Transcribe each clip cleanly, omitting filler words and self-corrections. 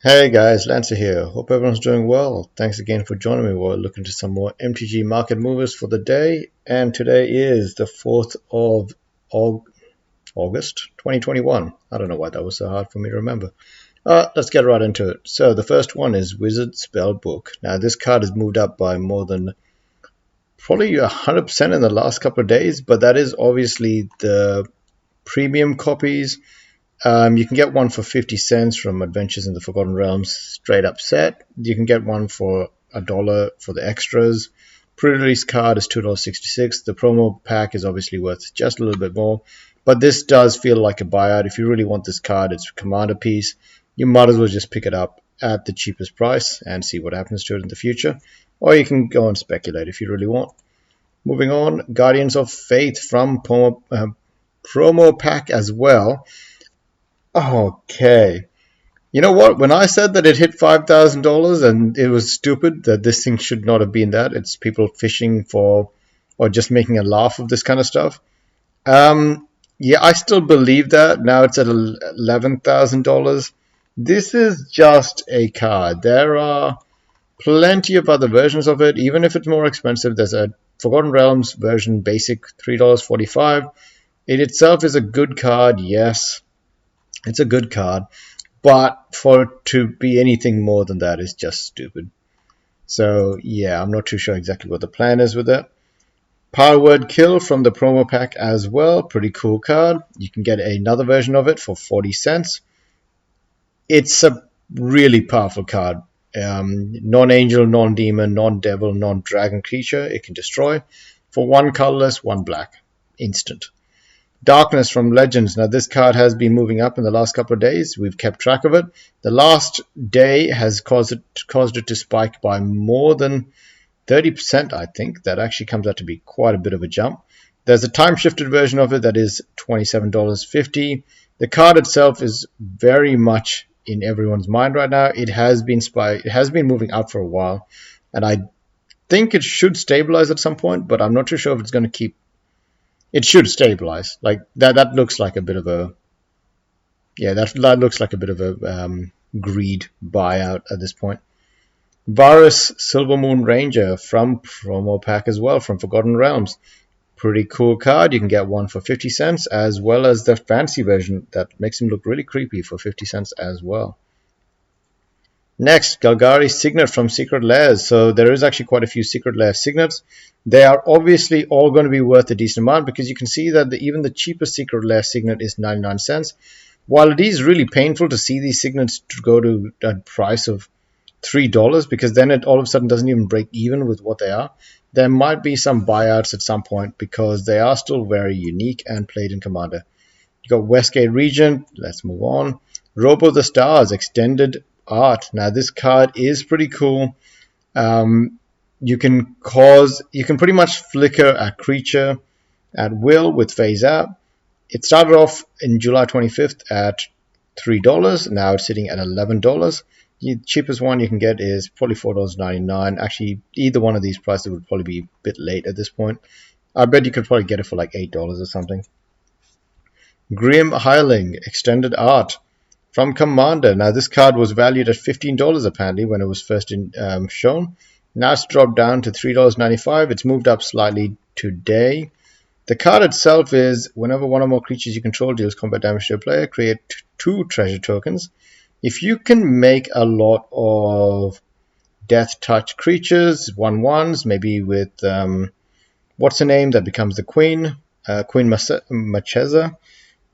Hey guys, Lancer here. Hope everyone's doing well. Thanks again for joining me. We're looking to some more MTG market movers for the day. And today is the 4th of August 2021. I don't know why that was so hard for me to remember. Let's get right into it. So the first one is Wizard Spellbook. Now this card has moved up by more than probably 100% in the last couple of days, but that is obviously the premium copies. You can get one for 50 cents from Adventures in the Forgotten Realms straight up set. You can get one for $1 for the extras. Pre-release card is $2.66. The promo pack is obviously worth just a little bit more, but this does feel like a buyout. If you really want this card, it's a commander piece. You might as well just pick it up at the cheapest price and see what happens to it in the future. Or you can go and speculate if you really want. Moving on, Guardians of Faith from promo pack as well. Okay. You know what? When I said that it hit $5,000 and it was stupid, that this thing should not have been that. It's people fishing for or just making a laugh of this kind of stuff. Yeah, I still believe that. Now it's at $11,000. This is just a card. There are plenty of other versions of it. Even if it's more expensive, there's a Forgotten Realms version, basic $3.45. It itself is a good card, yes. It's a good card, but for it to be anything more than that is just stupid. So yeah, I'm not too sure exactly what the plan is with it. Power Word Kill from the promo pack as well. Pretty cool card. You can get another version of it for 40 cents. It's a really powerful card. Non-angel, non-demon, non-devil, non-dragon creature. It can destroy for one colorless, one black. Instant. Darkness from Legends. Now this card has been moving up in the last couple of days. We've kept track of it. The last day has caused it to spike by more than 30%, I think. That actually comes out to be quite a bit of a jump. There's a time-shifted version of it that is $27.50. The card itself is very much in everyone's mind right now. It has been moving up for a while, and I think it should stabilize at some point, but I'm not too sure if it's going to keep. It should stabilize. Like that looks like a bit of a that looks like a bit of a greed buyout at this point. Varus Silvermoon Ranger from promo pack as well from Forgotten Realms. Pretty cool card. You can get one for 50 cents as well as the fancy version that makes him look really creepy for 50 cents as well. Next, Golgari Signet from Secret Lairs. So there is actually quite a few Secret Lair Signets. They are obviously all going to be worth a decent amount because you can see that even the cheapest Secret Lair Signet is 99 cents. While it is really painful to see these Signets to go to a price of $3 because then it all of a sudden doesn't even break even with what they are, there might be some buyouts at some point because they are still very unique and played in Commander. You got Westgate Regent. Let's move on. Robo the Stars Extended Art. Now this card is pretty cool. You can pretty much flicker a creature at will with phase out. It started off in July 25th at $3. Now it's sitting at $11. The cheapest one you can get is probably $4.99. Actually, either one of these prices would probably be a bit late at this point. I bet you could probably get it for like $8 or something. Grim Hireling Extended Art from Commander. Now this card was valued at $15 apparently when it was first shown. Now it's dropped down to $3.95. It's moved up slightly today. The card itself is whenever one or more creatures you control deals combat damage to a player, create 2 treasure tokens. If you can make a lot of death touch creatures, 1/1s, maybe with what's her name that becomes the Queen, Queen Macheza,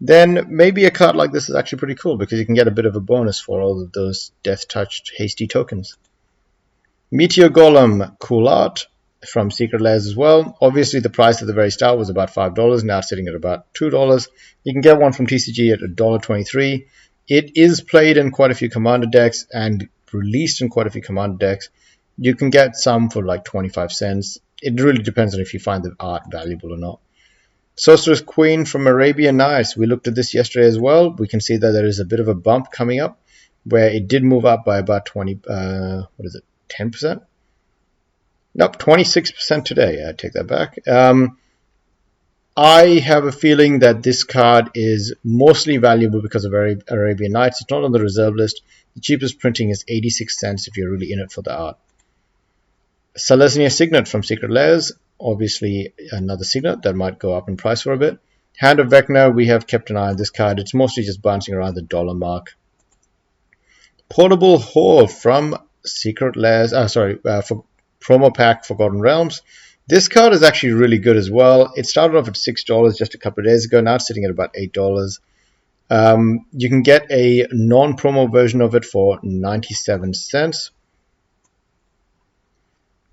then maybe a card like this is actually pretty cool because you can get a bit of a bonus for all of those death touched hasty tokens. Meteor Golem, cool art from Secret Lairs as well. Obviously the price at the very start was about $5. Now it's sitting at about $2. You can get one from TCG at $1.23. It is played in quite a few Commander decks and released in quite a few Commander decks. You can get some for like 25 cents. It really depends on if you find the art valuable or not. Sorceress Queen from Arabian Nights. We looked at this yesterday as well. We can see that there is a bit of a bump coming up where it did move up by about 10%? Nope, 26% today. I take that back. I have a feeling that this card is mostly valuable because of Arabian Nights. It's not on the reserve list. The cheapest printing is 86 cents if you're really in it for the art. Selesnya Signet from Secret Layers, obviously another Signet that might go up in price for a bit. Hand of Vecna, we have kept an eye on this card. It's mostly just bouncing around the dollar mark. Portable Hall from Secret Layers, for promo pack Forgotten Realms. This card is actually really good as well. It started off at $6 just a couple of days ago. Now it's sitting at about $8. You can get a non-promo version of it for 97 cents.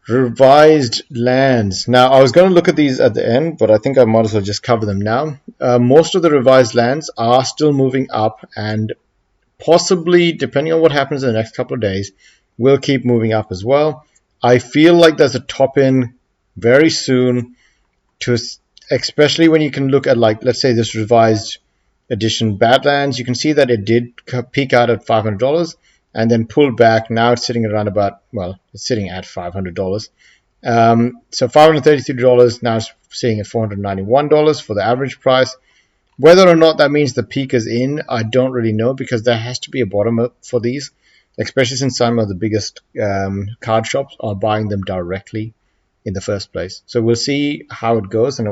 Revised lands. Now, I was going to look at these at the end, but I think I might as well just cover them now. Most of the revised lands are still moving up, and possibly, depending on what happens in the next couple of days, will keep moving up as well. I feel like there's a top in very soon, especially when you can look at, like, let's say this revised edition Badlands. You can see that it did peak out at $500 and then pull back. Now it's sitting around about, well, it's sitting at $500. So $533, now it's sitting at $491 for the average price. Whether or not that means the peak is in, I don't really know, because there has to be a bottom up for these, especially since some of the biggest card shops are buying them directly in the first place. So we'll see how it goes and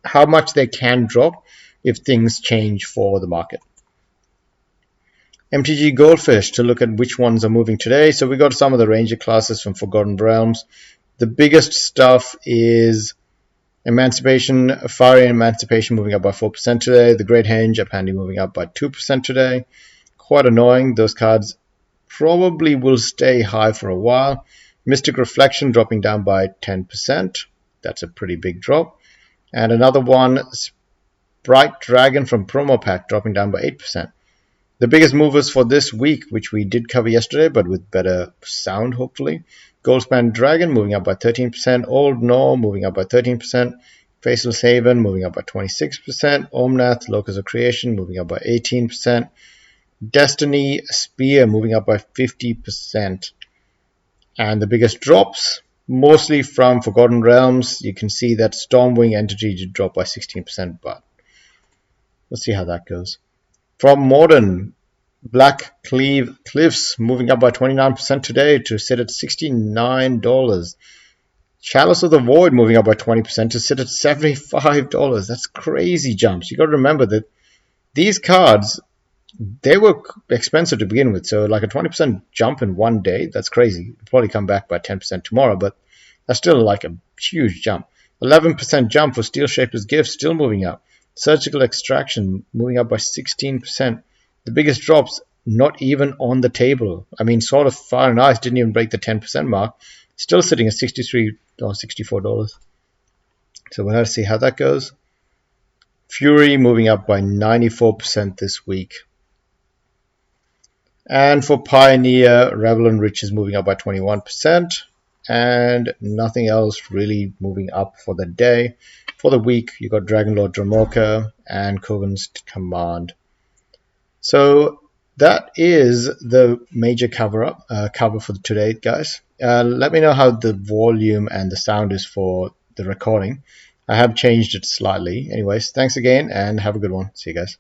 how much they can drop if things change for the market. MTG Goldfish, to look at which ones are moving today. So we got some of the Ranger classes from Forgotten Realms. The biggest stuff is Emancipation, Fiery Emancipation moving up by 4% today. The Great Henge, Japandi moving up by 2% today. Quite annoying. Those cards probably will stay high for a while. Mystic Reflection dropping down by 10%. That's a pretty big drop. And another one, Bright Dragon from Promo Pack, dropping down by 8%. The biggest movers for this week, which we did cover yesterday, but with better sound, hopefully. Goldspan Dragon moving up by 13%. Old Nor moving up by 13%. Faceless Haven moving up by 26%. Omnath, Locus of Creation moving up by 18%. Destiny Spear moving up by 50%. And the biggest drops, mostly from Forgotten Realms. You can see that Stormwing Entity did drop by 16%, but we'll see how that goes. From Modern, Black Cliffs moving up by 29% today to sit at $69. Chalice of the Void moving up by 20% to sit at $75. That's crazy jumps. You got to remember that these cards, they were expensive to begin with. So like a 20% jump in one day, that's crazy. It'll probably come back by 10% tomorrow, but that's still like a huge jump. 11% jump for Steel Shaper's Gift, still moving up. Surgical Extraction moving up by 16%. The biggest drops not even on the table. I mean, Sword of Fire and Ice didn't even break the 10% mark. Still sitting at $63 or $64. So we'll have to see how that goes. Fury moving up by 94% this week. And for Pioneer, Revel and Rich is moving up by 21%. And nothing else really moving up for the day. For the week, you got Dragonlord Dramoka and Kogan's Command. So that is the major cover for today, guys. Let me know how the volume and the sound is for the recording. I have changed it slightly. Anyways, thanks again and have a good one. See you guys.